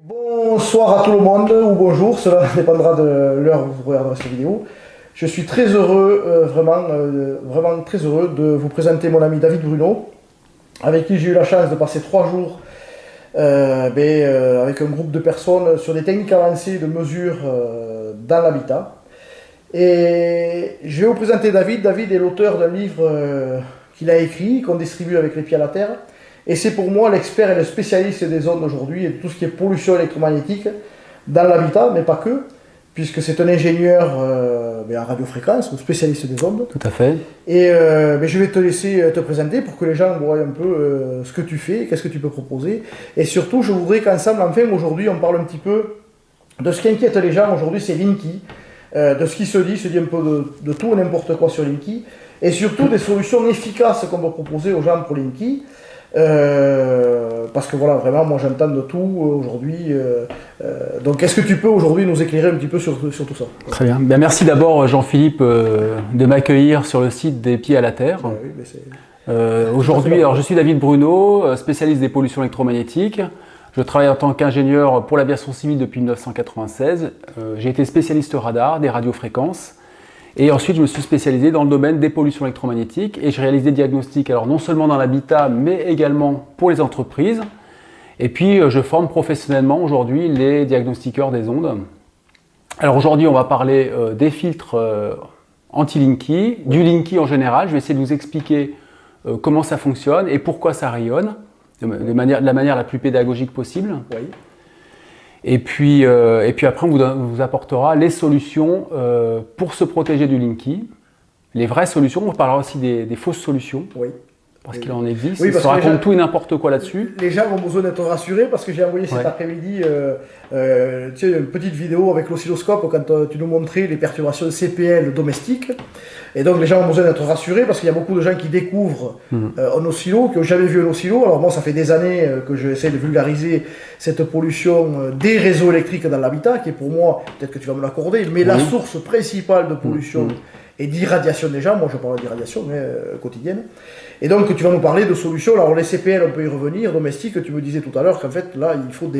Bonsoir à tout le monde, ou bonjour, cela dépendra de l'heure où vous regarderez cette vidéo. Je suis très heureux, vraiment très heureux de vous présenter mon ami David Bruno, avec qui j'ai eu la chance de passer 3 jours avec un groupe de personnes sur des techniques avancées de mesure dans l'habitat. Et je vais vous présenter David. David est l'auteur d'un livre qu'il a écrit, qu'on distribue avec les pieds à la terre. Et c'est pour moi l'expert et le spécialiste des ondes aujourd'hui et de tout ce qui est pollution électromagnétique dans l'habitat, mais pas que, puisque c'est un ingénieur en radiofréquence, ou spécialiste des ondes. Tout à fait. Et je vais te laisser te présenter pour que les gens voient un peu ce que tu fais, qu'est-ce que tu peux proposer. Et surtout, je voudrais qu'ensemble, enfin aujourd'hui, on parle un petit peu de ce qui inquiète les gens aujourd'hui, c'est Linky, de ce qui se dit un peu de tout et n'importe quoi sur Linky, et surtout des solutions efficaces qu'on va proposer aux gens pour Linky. Parce que voilà, vraiment, moi j'entends de tout aujourd'hui. Donc, est-ce que tu peux aujourd'hui nous éclairer un petit peu sur tout ça? Très bien. Ben, merci d'abord, Jean-Philippe, de m'accueillir sur le site des Pieds à la Terre. Oui, aujourd'hui, alors, je suis David Bruno, spécialiste des pollutions électromagnétiques. Je travaille en tant qu'ingénieur pour l'aviation civile depuis 1996. J'ai été spécialiste radar, des radiofréquences. Et ensuite, je me suis spécialisé dans le domaine des pollutions électromagnétiques et je réalise des diagnostics, alors non seulement dans l'habitat, mais également pour les entreprises. Et puis, je forme professionnellement aujourd'hui les diagnostiqueurs des ondes. Alors aujourd'hui, on va parler des filtres anti-Linky, du Linky en général. Je vais essayer de vous expliquer comment ça fonctionne et pourquoi ça rayonne, de la manière la plus pédagogique possible. Oui. Et puis après, on vous apportera les solutions pour se protéger du Linky. Les vraies solutions, on parlera aussi des fausses solutions. Oui. Parce qu'il en existe. Oui, il se raconte tout et n'importe quoi là-dessus. Les gens ont besoin d'être rassurés parce que j'ai envoyé cet après-midi une petite vidéo avec l'oscilloscope quand tu nous montrais les perturbations CPL domestiques. Et donc les gens ont besoin d'être rassurés parce qu'il y a beaucoup de gens qui découvrent un oscillo, qui n'ont jamais vu un oscillo. Alors moi, ça fait des années que j'essaie de vulgariser cette pollution des réseaux électriques dans l'habitat, qui est pour moi, peut-être que tu vas me l'accorder, mais la source principale de pollution et d'irradiation déjà. Moi, je parle d'irradiation quotidienne. Et donc, tu vas nous parler de solutions. Alors, les CPL, on peut y revenir. Domestique, tu me disais tout à l'heure qu'en fait, là, il faut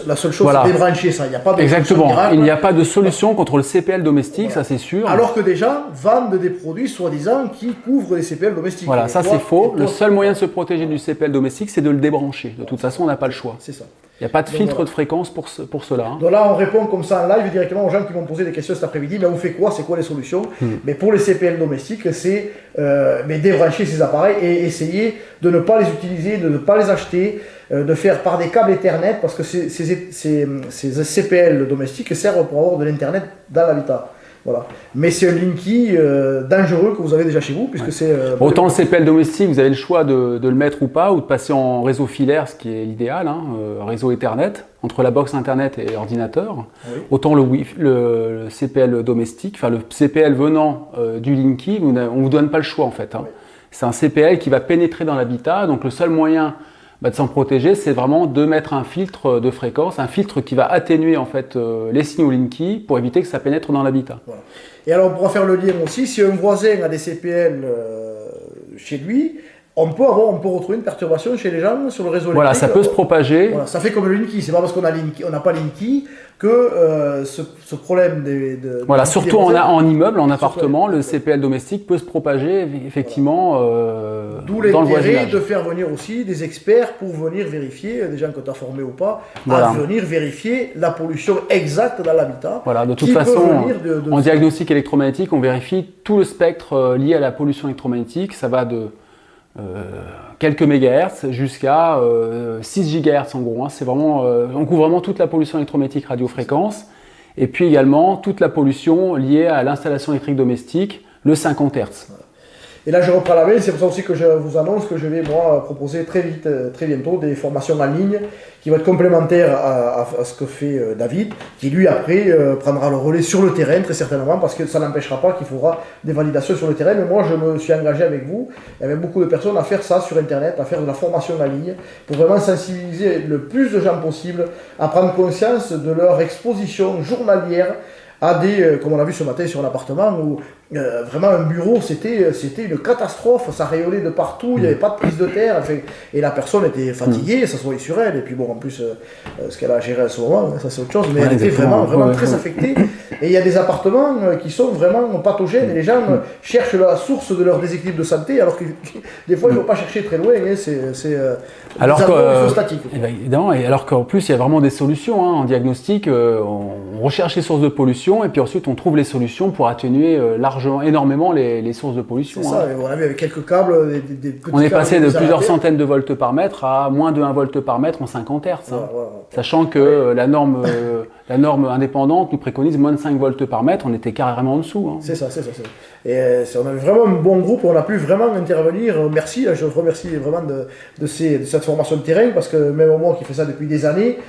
la seule chose, c'est débrancher ça. Il n'y a pas de Exactement. Il n'y a pas de solution contre le CPL domestique, ça c'est sûr. Alors que des gens vendent des produits, soi-disant, qui couvrent les CPL domestiques. Voilà, ça c'est faux. Le seul moyen de se protéger du CPL domestique, c'est de le débrancher. De toute façon, on n'a pas le choix. C'est ça. Il n'y a pas de filtre de fréquence pour cela. Donc là, on répond comme ça en live directement aux gens qui vont poser des questions cet après-midi. Mais on fait quoi? C'est quoi les solutions? Mais pour les CPL domestiques, c'est débrancher ces appareils et essayer de ne pas les utiliser, de ne pas les acheter, de faire par des câbles Ethernet, parce que ces CPL domestiques servent pour avoir de l'Internet dans l'habitat. Voilà. Mais c'est un Linky dangereux que vous avez déjà chez vous, puisque c'est... Autant le CPL domestique, vous avez le choix de le mettre ou pas, ou de passer en réseau filaire, ce qui est l'idéal, réseau Ethernet, entre la box Internet et l'ordinateur. Oui. Autant le CPL domestique, enfin le CPL venant du Linky, on ne vous donne pas le choix en fait. Oui. C'est un CPL qui va pénétrer dans l'habitat, donc le seul moyen de s'en protéger, c'est vraiment de mettre un filtre de fréquence, un filtre qui va atténuer en fait les signaux Linky pour éviter que ça pénètre dans l'habitat. Voilà. Et alors, on pourra faire le lien aussi, si un voisin a des CPL chez lui, on peut retrouver une perturbation chez les gens sur le réseau électrique. Voilà, ça peut se propager. Voilà, ça fait comme le Linky, c'est pas parce qu'on n'a pas Linky que ce problème voilà, surtout en immeuble, en appartement, le CPL domestique peut se propager effectivement d'où l'intérêt de faire venir aussi des experts pour venir vérifier, des gens que tu as formés ou pas, à venir vérifier la pollution exacte dans l'habitat. Voilà, de toute façon, en diagnostic électromagnétique, on vérifie tout le spectre lié à la pollution électromagnétique. Ça va de quelques mégahertz jusqu'à 6 gigahertz en gros. C'est vraiment, on couvre vraiment toute la pollution électromagnétique radiofréquence et puis également toute la pollution liée à l'installation électrique domestique, le 50 Hz. Voilà. Et là, je reprends la main, c'est pour ça aussi que je vous annonce que je vais, moi, proposer très vite, très bientôt, des formations en ligne qui vont être complémentaires à ce que fait David, qui lui, après, prendra le relais sur le terrain, très certainement, parce que ça n'empêchera pas qu'il faudra des validations sur le terrain. Mais moi, je me suis engagé avec vous, et avec beaucoup de personnes, à faire ça sur Internet, à faire de la formation en ligne, pour vraiment sensibiliser le plus de gens possible à prendre conscience de leur exposition journalière à des, comme on l'a vu ce matin sur l'appartement, où vraiment un bureau, c'était une catastrophe, ça rayonnait de partout, il n'y avait pas de prise de terre, enfin, et la personne était fatiguée, ça se voyait sur elle, et puis bon, en plus, ce qu'elle a géré à ce moment, ça c'est autre chose, mais elle était vraiment très affectée, et il y a des appartements qui sont vraiment pathogènes, et les gens cherchent la source de leur déséquilibre de santé, alors que des fois, ils ne vont pas chercher très loin, et c'est alors statique. Évidemment, et alors qu'en plus, il y a vraiment des solutions, hein, en diagnostic, on recherche les sources de pollution, et puis ensuite, on trouve les solutions pour atténuer énormément les sources de pollution. C'est ça, hein. On a vu avec quelques câbles, des petits on est passé de plusieurs terre. centaines de volts par mètre à moins de 1 volt par mètre en 50 Hz. Hein. Voilà. Sachant que la norme indépendante nous préconise moins de 5 volts par mètre, on était carrément en dessous. Hein. C'est ça. Et on avait vraiment un bon groupe, on a pu vraiment intervenir. Merci, je remercie vraiment de cette formation de terrain, parce que même moi qui fais ça depuis des années,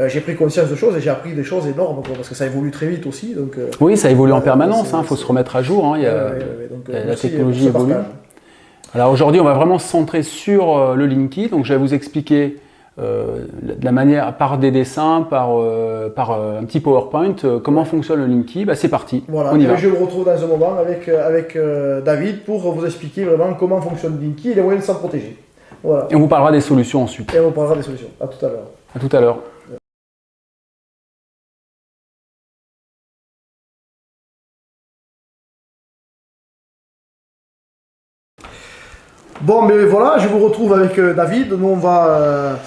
j'ai pris conscience de choses et j'ai appris des choses énormes, parce que ça évolue très vite aussi. Donc, oui, ça évolue en permanence, il faut se remettre à jour. Hein, la technologie évolue. Alors aujourd'hui, on va vraiment se centrer sur le Linky. Donc je vais vous expliquer de la manière, par des dessins, par un petit PowerPoint, comment fonctionne le Linky. C'est parti, voilà, on y va. Je vous retrouve dans un moment avec David pour vous expliquer vraiment comment fonctionne le Linky et les moyens de s'en protéger. Voilà. Et on vous parlera des solutions ensuite. Et on vous parlera des solutions. À tout à l'heure. À tout à l'heure. Bon, mais voilà, je vous retrouve avec David. Nous, on va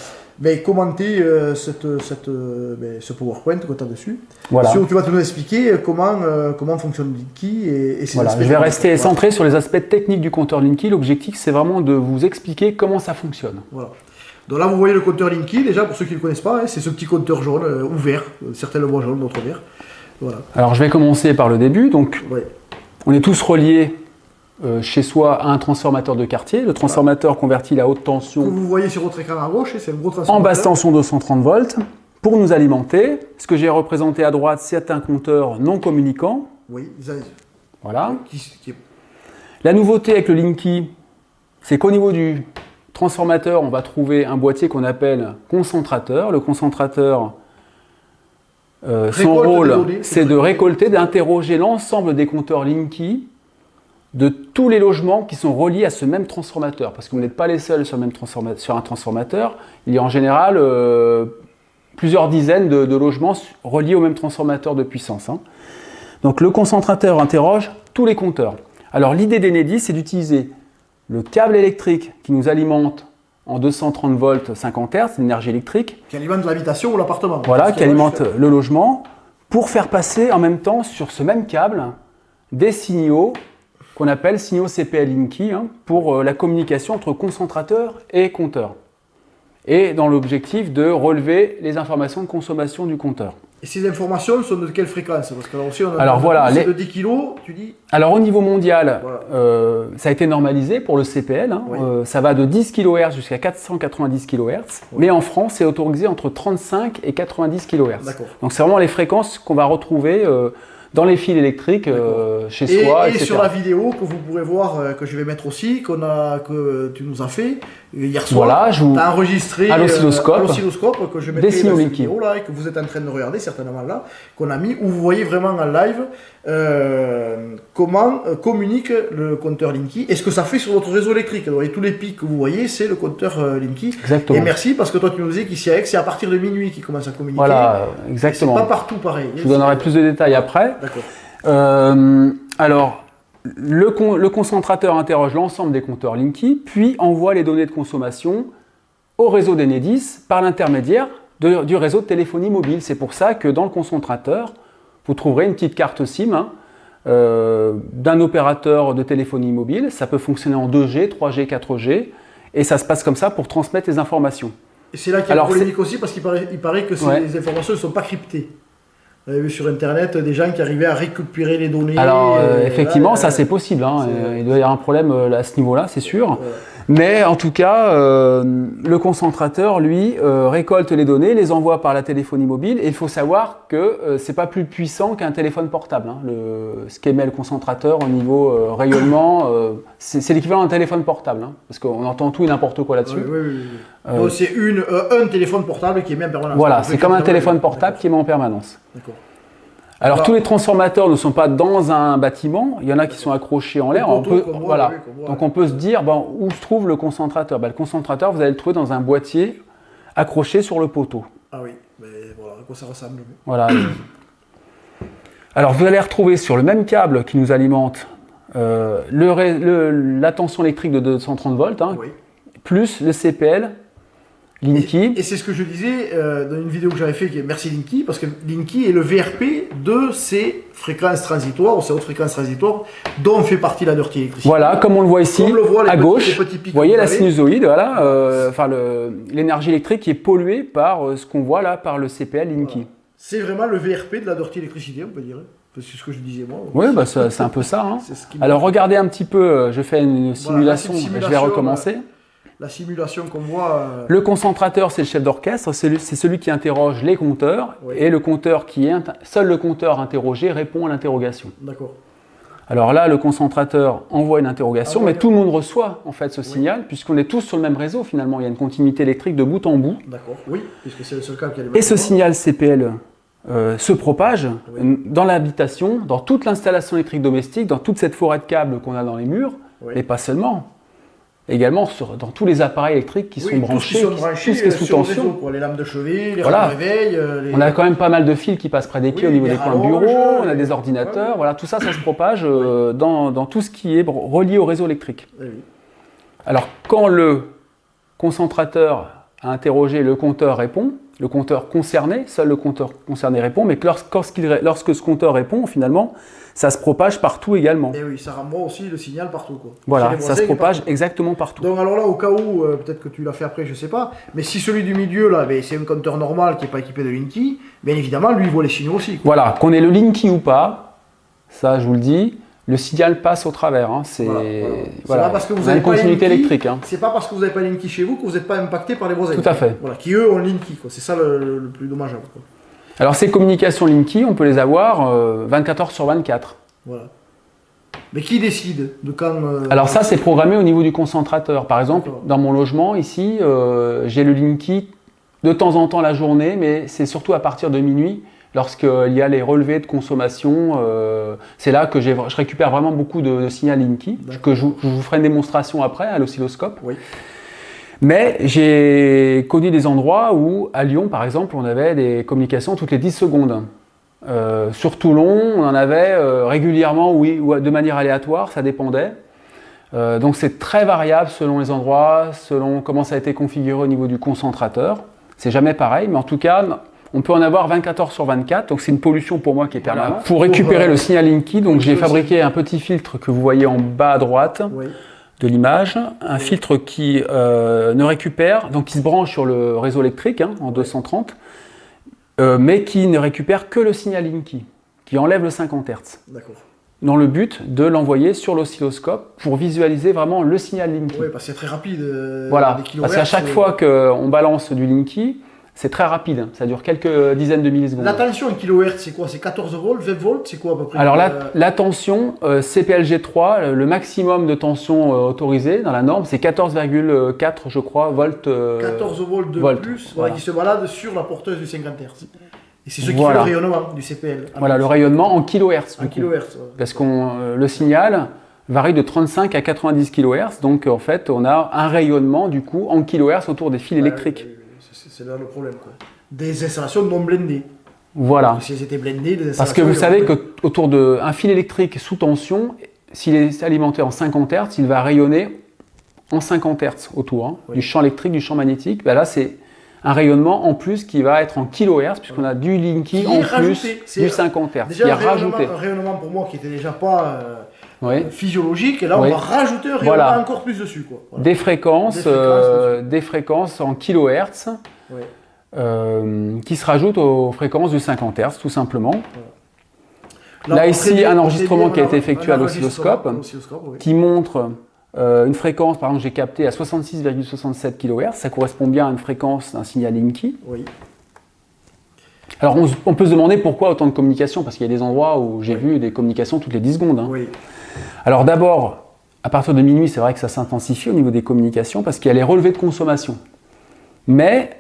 commenter ce PowerPoint que tu as dessus. Voilà. Tu vas nous expliquer comment fonctionne Linky et ses voilà. aspects. Je vais rester centré sur les aspects techniques du compteur Linky. L'objectif, c'est vraiment de vous expliquer comment ça fonctionne. Voilà. Donc là, vous voyez le compteur Linky. Déjà, pour ceux qui ne le connaissent pas, c'est ce petit compteur jaune ou vert. Certains le voient jaune, d'autres vert. Voilà. Alors, je vais commencer par le début. Donc, on est tous reliés chez soi à un transformateur de quartier. Le transformateur convertit la haute tension que vous voyez sur votre écran à gauche, c'est un gros transformateur. En basse tension 230 volts pour nous alimenter. Ce que j'ai représenté à droite, c'est un compteur non communicant. Oui, voilà. La nouveauté avec le Linky, c'est qu'au niveau du transformateur, on va trouver un boîtier qu'on appelle concentrateur. Le concentrateur, son rôle, c'est de récolter, d'interroger l'ensemble des compteurs Linky de tous les logements qui sont reliés à ce même transformateur. Parce que vous n'êtes pas les seuls sur un transformateur. Il y a en général plusieurs dizaines de logements reliés au même transformateur de puissance. Hein. Donc le concentrateur interroge tous les compteurs. Alors l'idée d'Enedis, c'est d'utiliser le câble électrique qui nous alimente en 230 volts 50 Hz, l'énergie électrique. Qui alimente l'habitation ou l'appartement. Voilà, qui alimente le logement, pour faire passer en même temps sur ce même câble des signaux qu'on appelle signaux CPL Linky, hein, pour la communication entre concentrateur et compteur. Et dans l'objectif de relever les informations de consommation du compteur. Et ces informations sont de quelle fréquence? Parce que là aussi, on a alors voilà, de 10 kg, tu dis. Alors au niveau mondial, voilà. Ça a été normalisé pour le CPL. Hein, oui. Ça va de 10 kHz jusqu'à 490 kHz. Oui. Mais en France, c'est autorisé entre 35 et 90 kHz. Donc c'est vraiment les fréquences qu'on va retrouver dans les fils électriques chez soi, etc. Et sur la vidéo que vous pourrez voir, que je vais mettre aussi, que tu nous as fait hier soir, voilà, tu as enregistré à l'oscilloscope que je mettrai dans cette vidéo là et que vous êtes en train de regarder certainement là, qu'on a mis, où vous voyez vraiment en live comment communique le compteur Linky et ce que ça fait sur votre réseau électrique. Donc, tous les pics que vous voyez, c'est le compteur Linky. Exactement. Et merci parce que toi tu nous disais qu'ici avec c'est à partir de minuit qu'il commence à communiquer. Voilà, exactement. C'est pas partout pareil. Je vous donnerai plus de détails après. D'accord. Alors, le concentrateur interroge l'ensemble des compteurs Linky, puis envoie les données de consommation au réseau d'Enedis par l'intermédiaire du réseau de téléphonie mobile. C'est pour ça que dans le concentrateur, vous trouverez une petite carte SIM hein, d'un opérateur de téléphonie mobile. Ça peut fonctionner en 2G, 3G, 4G, et ça se passe comme ça pour transmettre les informations. Et c'est là qu'il y a une polémique aussi, parce qu'il paraît que les informations ne sont pas cryptées. On a vu sur Internet des gens qui arrivaient à récupérer les données. Alors, effectivement, ça c'est possible. Hein, il doit y avoir un problème à ce niveau-là, c'est sûr. Mais en tout cas, le concentrateur, lui, récolte les données, les envoie par la téléphonie mobile. Et il faut savoir que c'est pas plus puissant qu'un téléphone portable. Hein. Ce qu'émet le concentrateur au niveau rayonnement, c'est l'équivalent d'un téléphone portable. Hein, parce qu'on entend tout et n'importe quoi là-dessus. Donc c'est un téléphone portable qui émet en permanence. Voilà, c'est comme un téléphone portable qui émet en permanence. Alors tous les transformateurs ne sont pas dans un bâtiment, il y en a qui sont accrochés en l'air. Voilà. Donc on peut se dire, bon, où se trouve le concentrateur? Le concentrateur, vous allez le trouver dans un boîtier accroché sur le poteau. Ah oui, mais voilà, à quoi ça ressemble. Voilà. Alors vous allez retrouver sur le même câble qui nous alimente la tension électrique de 230 volts, hein, plus le CPL. Linky. Et c'est ce que je disais dans une vidéo que j'avais fait, merci Linky, parce que Linky est le VRP de ces fréquences transitoires, ou ces hautes fréquences transitoires, dont fait partie la Dirty Electricity. Voilà, comme on le voit ici, à gauche, vous voyez la sinusoïde, voilà, l'énergie électrique qui est polluée par ce qu'on voit là, par le CPL Linky. Voilà. C'est vraiment le VRP de la Dirty Electricity, on peut dire. C'est ce que je disais moi. Oui, bah, c'est un peu ça. Hein. Alors regardez un petit peu, je fais une simulation, je vais recommencer. La simulation qu'on voit... Le concentrateur, c'est le chef d'orchestre, c'est celui qui interroge les compteurs, et le compteur seul le compteur interrogé répond à l'interrogation. D'accord. Alors là, le concentrateur envoie une interrogation, mais tout le monde reçoit en fait ce signal, puisqu'on est tous sur le même réseau finalement, il y a une continuité électrique de bout en bout. D'accord, oui, puisque c'est le seul câble qui a les mêmes. Et ce signal CPL se propage dans l'habitation, dans toute l'installation électrique domestique, dans toute cette forêt de câbles qu'on a dans les murs, mais pas seulement. Également dans tous les appareils électriques qui sont branchés, tout ce qui est sous tension. Réseau, les lampes de chevet, les rames de réveil. On a quand même pas mal de fils qui passent près des quais au niveau des coins de bureau, on a des ordinateurs, voilà, tout ça, ça se propage dans tout ce qui est relié au réseau électrique. Alors, quand le concentrateur a interrogé, le compteur répond, le compteur concerné, seul le compteur concerné répond, mais lorsque ce compteur répond, finalement, ça se propage partout également. Et oui, ça renvoie aussi le signal partout, quoi. Voilà, ça se propage exactement partout. Donc alors là, au cas où, peut-être que tu l'as fait après, je sais pas, mais si celui du milieu, là, c'est un compteur normal qui n'est pas équipé de Linky, bien évidemment, lui, il voit les signaux aussi, quoi. Voilà, qu'on ait le Linky ou pas, ça, je vous le dis, le signal passe au travers. Hein. C'est pas parce que vous avez une continuité électrique. Hein. C'est pas parce que vous n'avez pas Linky chez vous que vous n'êtes pas impacté par les voisins. Tout à fait. Voilà, qui eux ont Linky, quoi. C'est ça le plus dommageable, quoi. Alors ces communications Linky, on peut les avoir 24 heures sur 24. Voilà. Mais qui décide de quand Alors ça, c'est programmé au niveau du concentrateur. Par exemple, dans mon logement, ici, j'ai le Linky de temps en temps la journée, mais c'est surtout à partir de minuit, lorsqu'il y a les relevés de consommation. C'est là que je récupère vraiment beaucoup de signal Linky, que je vous ferai une démonstration après à l'oscilloscope. Oui. Mais j'ai connu des endroits où, à Lyon par exemple, on avait des communications toutes les 10 secondes. Sur Toulon, on en avait régulièrement, oui, ou de manière aléatoire, ça dépendait. Donc c'est très variable selon les endroits, selon comment ça a été configuré au niveau du concentrateur. C'est jamais pareil, mais en tout cas, on peut en avoir 24 heures sur 24, donc c'est une pollution pour moi qui est permanente. Voilà. Pour récupérer le signal Linky, donc j'ai fabriqué un petit filtre que vous voyez en bas à droite de l'image, un filtre qui ne récupère, donc qui se branche sur le réseau électrique en 230, mais qui ne récupère que le signal Linky, qui enlève le 50 Hz. D'accord. Dans le but de l'envoyer sur l'oscilloscope pour visualiser vraiment le signal Linky. Oui, parce que c'est très rapide. Voilà, parce qu'à chaque fois qu'on balance du Linky, c'est très rapide, ça dure quelques dizaines de millisecondes. La tension en kHz, c'est quoi? C'est 14 volts, 20 volts, c'est quoi à peu près? Alors la tension CPLG3, le maximum de tension autorisé dans la norme, c'est 14,4 je crois volts. 14 volts de plus, voilà, qui se balade sur la porteuse du 50 Hz. Et c'est ce qui fait le rayonnement du CPL. Voilà, le rayonnement en kHz. En kHz. Parce que le signal varie de 35 à 90 kHz, donc en fait on a un rayonnement du coup en kHz autour des fils électriques. C'est là le problème, quoi. Des installations non blindées. Voilà. Si elles étaient blindées, parce que vous savez qu'autour d'un fil électrique sous tension, s'il est alimenté en 50 Hz, il va rayonner en 50 Hz autour du champ électrique, du champ magnétique. Ben là, c'est un rayonnement en plus qui va être en kHz, puisqu'on a du Linky en plus du 50 Hz. Déjà, un rayonnement pour moi qui n'était déjà pas physiologique, et là on va rajouter un rayonnement encore plus dessus, quoi. Voilà. Des fréquences en kHz qui se rajoutent aux fréquences du 50 Hz, tout simplement. Là ici, un enregistrement qui a été effectué à l'oscilloscope qui montre une fréquence, par exemple, j'ai capté à 66,67 kHz, ça correspond bien à une fréquence d'un signal Linky. Oui. Alors on peut se demander pourquoi autant de communications, parce qu'il y a des endroits où j'ai vu des communications toutes les 10 secondes. Oui. Alors d'abord, à partir de minuit, c'est vrai que ça s'intensifie au niveau des communications, parce qu'il y a les relevés de consommation. Mais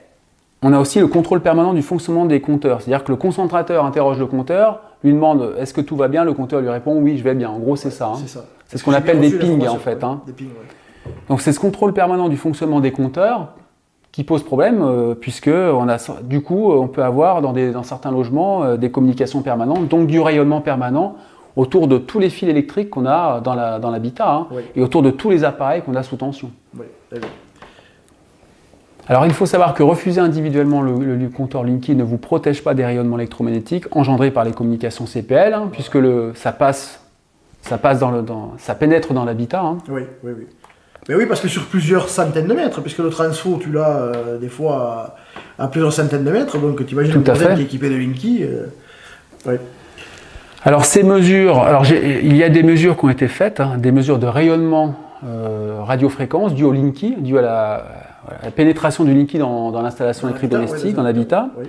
on a aussi le contrôle permanent du fonctionnement des compteurs, c'est-à-dire que le concentrateur interroge le compteur, lui demande est-ce que tout va bien, le compteur lui répond oui, je vais bien. En gros, c'est ça. Hein. C'est ça. C'est ce qu'on appelle des pings en fait. Hein. Des pings, ouais. Donc c'est ce contrôle permanent du fonctionnement des compteurs qui pose problème, puisque du coup, on peut avoir dans certains logements des communications permanentes, donc du rayonnement permanent autour de tous les fils électriques qu'on a dans l'habitat, hein, oui. Et autour de tous les appareils qu'on a sous tension. Oui. Alors il faut savoir que refuser individuellement le compteur Linky ne vous protège pas des rayonnements électromagnétiques engendrés par les communications CPL, hein, puisque ça pénètre dans l'habitat. Hein. Oui. Mais oui, parce que sur plusieurs centaines de mètres, puisque le transfo, tu l'as des fois à plusieurs centaines de mètres, donc tu imagines un modèle qui est équipé de Linky. Oui. Alors ces mesures, il y a des mesures qui ont été faites, hein, des mesures de rayonnement radiofréquence dues au Linky, dues à la pénétration du Linky dans l'installation électrique domestique, dans l'habitat, oui.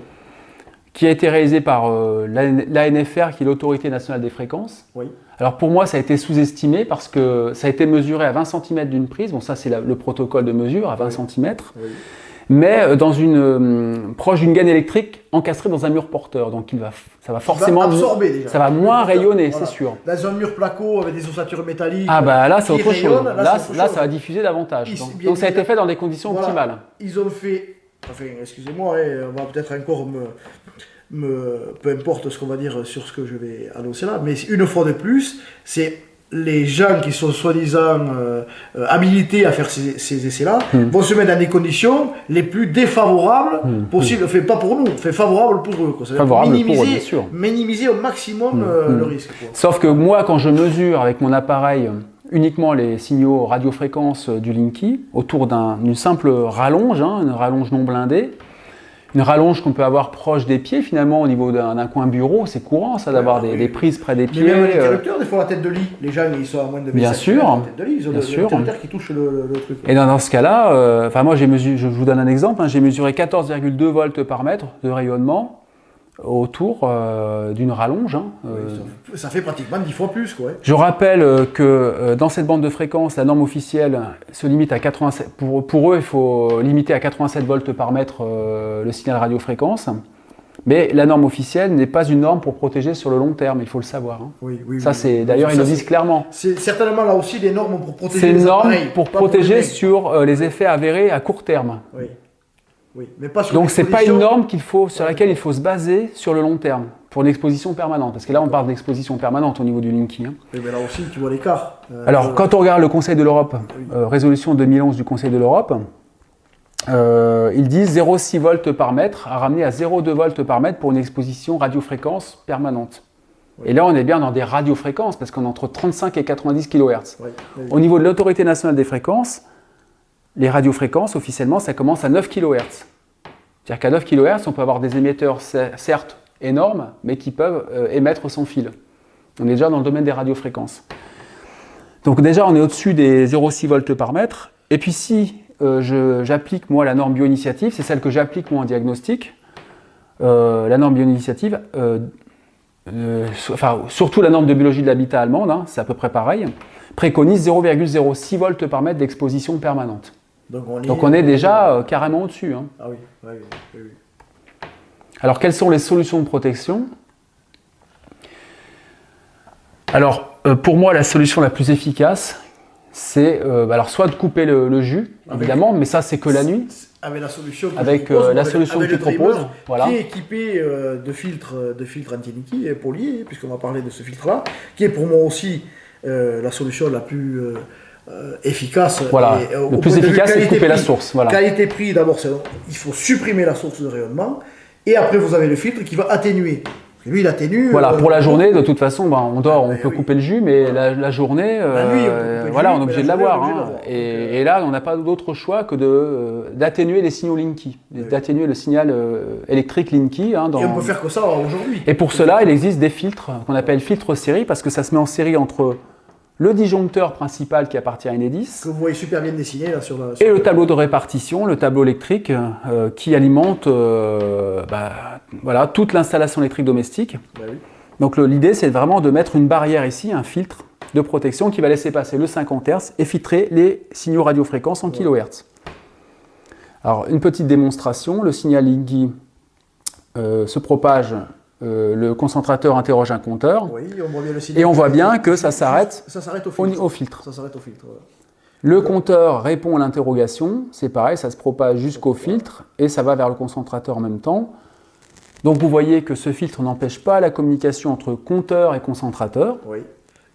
Qui a été réalisée par l'ANFR, qui est l'Autorité nationale des fréquences. Oui. Alors pour moi, ça a été sous-estimé parce que ça a été mesuré à 20 cm d'une prise. Bon, ça c'est le protocole de mesure à 20 cm. Oui. Mais proche d'une gaine électrique encastrée dans un mur porteur. Donc ça va forcément absorber déjà. Ça va moins rayonner, voilà. C'est sûr. Dans un mur placo avec des ossatures métalliques. Ah bah là c'est autre chose. Là, ça va diffuser davantage. Donc ça a été fait dans des conditions optimales. Ils ont fait, enfin excusez-moi, on va peut-être encore peu importe ce qu'on va dire sur ce que je vais annoncer là, mais une fois de plus, c'est les gens qui sont soi-disant habilités à faire ces essais-là vont se mettre dans des conditions les plus défavorables possibles. Fait pas pour nous, fait favorable pour eux. Minimiser au maximum le risque. Quoi. Sauf que moi, quand je mesure avec mon appareil uniquement les signaux radiofréquences du Linky autour d'une simple rallonge, hein, une rallonge non blindée, une rallonge qu'on peut avoir proche des pieds finalement au niveau d'un coin bureau, c'est courant ça d'avoir des prises près des pieds. Mais même l'interrupteur, des fois la tête de lit, les gens ils sont à moins de 25 bien sûr, la tête de lit, ils ont l'interrupteur qui touche le truc. Et dans ce cas-là, moi je vous donne un exemple, hein, j'ai mesuré 14,2 volts par mètre de rayonnement autour d'une rallonge. Hein, ça fait pratiquement 10 fois plus. Quoi. Je rappelle que dans cette bande de fréquence, la norme officielle se limite à 87. Pour eux, il faut limiter à 87 volts par mètre le signal radiofréquence. Mais la norme officielle n'est pas une norme pour protéger sur le long terme, il faut le savoir. Hein. Oui, ça, c'est d'ailleurs, ils le disent clairement. C'est certainement là aussi des normes pour protéger. C'est une norme pour protéger sur les effets avérés à court terme. Oui. Oui, mais pas sur donc c'est pas une norme sur laquelle il faut se baser sur le long terme pour une exposition permanente, parce que là on parle d'exposition permanente au niveau du Linky. Hein. Oui, mais là aussi tu vois l'écart. Alors quand on regarde le Conseil de l'Europe, résolution 2011 du Conseil de l'Europe, ils disent 0,6 volts par mètre à ramener à 0,2 volts par mètre pour une exposition radiofréquence permanente. Oui. Et là on est bien dans des radiofréquences parce qu'on est entre 35 et 90 kHz. Oui. Au niveau de l'Autorité nationale des fréquences, les radiofréquences, officiellement, ça commence à 9 kHz. C'est-à-dire qu'à 9 kHz, on peut avoir des émetteurs, certes énormes, mais qui peuvent émettre sans fil. On est déjà dans le domaine des radiofréquences. Donc déjà, on est au-dessus des 0,6 volts par mètre. Et puis si j'applique, moi, la norme bioinitiative, c'est celle que j'applique, moi, en diagnostic, la norme bioinitiative, surtout la norme de biologie de l'habitat allemande, hein, c'est à peu près pareil, préconise 0,06 volts par mètre d'exposition permanente. Donc on est déjà carrément au-dessus. Hein. Ah oui, oui. Alors quelles sont les solutions de protection? Alors pour moi la solution la plus efficace c'est soit de couper le jus, évidemment, mais ça c'est que la nuit. Avec la solution que tu proposes, qui est équipé de filtres anti-Linky poliés, puisqu'on va parler de ce filtre-là, qui est pour moi aussi la solution la plus efficace. Voilà, le plus efficace, c'est de couper la source. Voilà. Qualité-prix, d'abord, il faut supprimer la source de rayonnement, et après, vous avez le filtre qui va atténuer. Lui, il atténue. Voilà, pour la journée, de toute façon, on peut couper le jus, mais la journée, on est obligé de l'avoir. Hein. Et là, on n'a pas d'autre choix que d'atténuer les signaux Linky, d'atténuer le signal électrique Linky. Hein, et on peut faire que ça aujourd'hui. Et pour cela, il existe des filtres qu'on appelle filtres série, parce que ça se met en série entre le disjoncteur principal qui appartient à Enedis, que vous voyez super bien dessiné là sur et le tableau de répartition, le tableau électrique qui alimente toute l'installation électrique domestique. Oui. Donc l'idée c'est vraiment de mettre une barrière ici, un filtre de protection qui va laisser passer le 50 Hz et filtrer les signaux radiofréquences en kHz. Alors une petite démonstration, le signal Linky se propage le concentrateur interroge un compteur. Oui, on voit bien le signal. Et on voit bien que ça s'arrête au filtre. Ça s'arrête au filtre. Voilà. Le compteur répond à l'interrogation, c'est pareil, ça se propage jusqu'au filtre et ça va vers le concentrateur en même temps. Donc vous voyez que ce filtre n'empêche pas la communication entre compteur et concentrateur. Oui.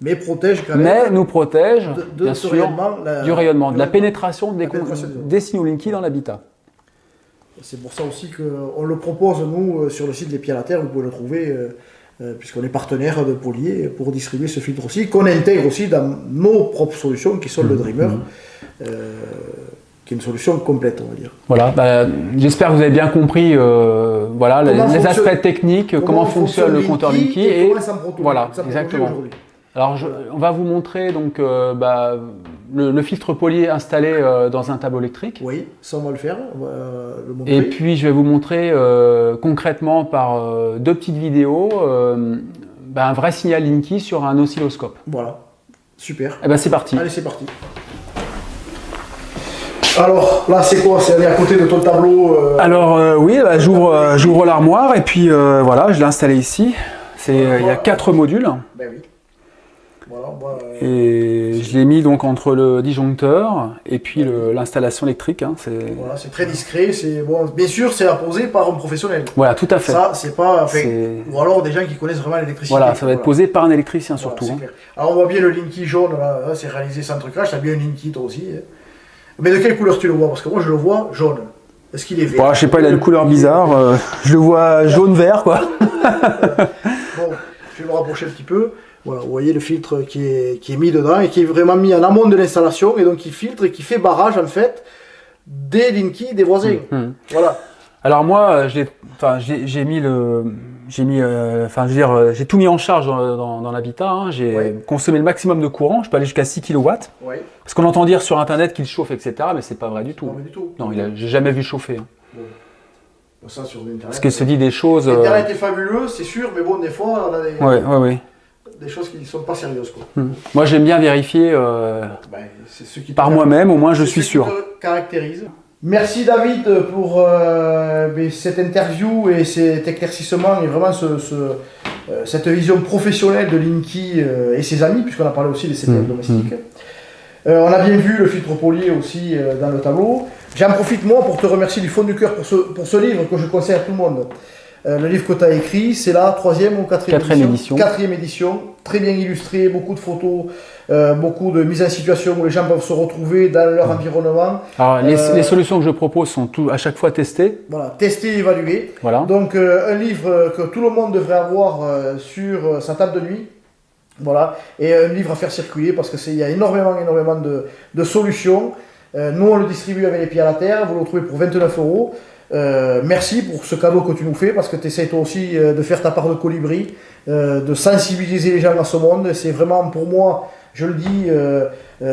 Mais protège quand même. Mais nous protège, bien sûr, du rayonnement, de la pénétration des signaux Linky dans l'habitat. C'est pour ça aussi qu'on le propose, nous, sur le site des Pieds à la Terre, vous pouvez le trouver, puisqu'on est partenaire de Poly pour distribuer ce filtre aussi, qu'on intègre aussi dans nos propres solutions, qui sont le Dreamer, qui est une solution complète, on va dire. Voilà, j'espère que vous avez bien compris voilà, les aspects techniques, comment fonctionne le compteur Linky. Et voilà, exactement. Alors, on va vous montrer donc, le filtre Poly installé dans un tableau électrique. Oui, ça on va le faire, on va le montrer. Et puis je vais vous montrer concrètement par deux petites vidéos un vrai signal Linky sur un oscilloscope. Voilà, super. Et c'est parti. Allez, c'est parti. Alors là c'est quoi? C'est à côté de ton tableau Alors oui, j'ouvre l'armoire et puis voilà, je l'ai installé ici. Il y a 4 modules. Ben oui. Voilà, et je l'ai mis donc entre le disjoncteur et puis l'installation électrique. Hein, voilà, c'est très discret. Bon, bien sûr, c'est à poser par un professionnel. Voilà, tout à fait. Ça, c'est pas. Ou alors des gens qui connaissent vraiment l'électricité. Voilà, ça va être posé par un électricien surtout. Hein. Alors on voit bien le Linky jaune, là c'est réalisé sans trucage. Tu as bien un Linky toi aussi. Hein. Mais de quelle couleur tu le vois? Parce que moi je le vois jaune. Est-ce qu'il est vert? Bon, je sais pas, il a une couleur bizarre. Je le vois jaune-vert, quoi. Bon, je vais me rapprocher un petit peu. Voilà, vous voyez le filtre qui est mis dedans et qui est vraiment mis en amont de l'installation et donc qui filtre et qui fait barrage en fait des Linky des voisins. Voilà. Alors moi, j'ai tout mis en charge dans l'habitat. Hein. J'ai consommé le maximum de courant. Je peux aller jusqu'à 6 kW. Oui. Parce qu'on entend dire sur Internet qu'il chauffe, etc. Mais c'est pas vrai du tout. Non, mais du tout. Non, j'ai jamais vu chauffer. Hein. Bon. Ça, sur Internet, parce qu'il se dit des choses. Internet est fabuleux, c'est sûr, mais bon, des fois, on a des choses qui ne sont pas sérieuses. Quoi. Moi, j'aime bien vérifier par moi-même, au moins je suis sûr. Te caractérise. Merci David pour cette interview et cet éclaircissement et vraiment cette vision professionnelle de Linky et ses amis, puisqu'on a parlé aussi des CPL domestiques. On a bien vu le filtre Poly aussi dans le tableau. J'en profite moi pour te remercier du fond du cœur pour ce livre que je conseille à tout le monde. Le livre que tu as écrit, c'est la 3e ou 4e édition. 4e édition, très bien illustré, beaucoup de photos, beaucoup de mises en situation où les gens peuvent se retrouver dans leur environnement. Alors, les solutions que je propose sont à chaque fois testées. Voilà, testées et évaluées. Voilà. Donc un livre que tout le monde devrait avoir sur sa table de nuit. Voilà, et un livre à faire circuler parce qu'il y a énormément de solutions. Nous on le distribue avec les Pieds à la Terre, vous le trouvez pour 29 €. Merci pour ce cadeau que tu nous fais parce que tu essaies toi aussi de faire ta part de colibri, de sensibiliser les gens à ce monde. C'est vraiment pour moi, je le dis,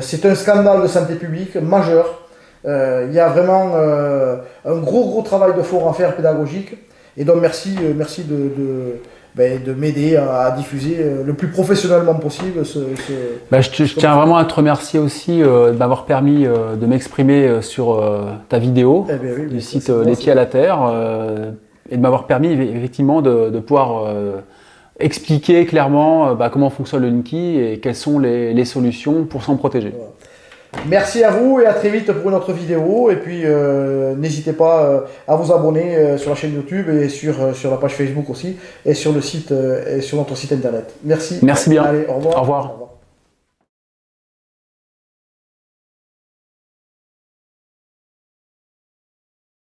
c'est un scandale de santé publique majeur. Il y a vraiment un gros travail de fond à faire pédagogique. Et donc merci de m'aider à diffuser le plus professionnellement possible je tiens vraiment à te remercier aussi de m'avoir permis de m'exprimer sur ta vidéo du site Les Pieds à la Terre et de m'avoir permis effectivement de pouvoir expliquer clairement comment fonctionne le Linky et quelles sont les solutions pour s'en protéger. Voilà. Merci à vous et à très vite pour une autre vidéo. Et puis n'hésitez pas à vous abonner sur la chaîne YouTube et sur la page Facebook aussi et sur le site et sur notre site internet. Merci. Merci bien. Allez, au revoir. Au revoir. Au revoir.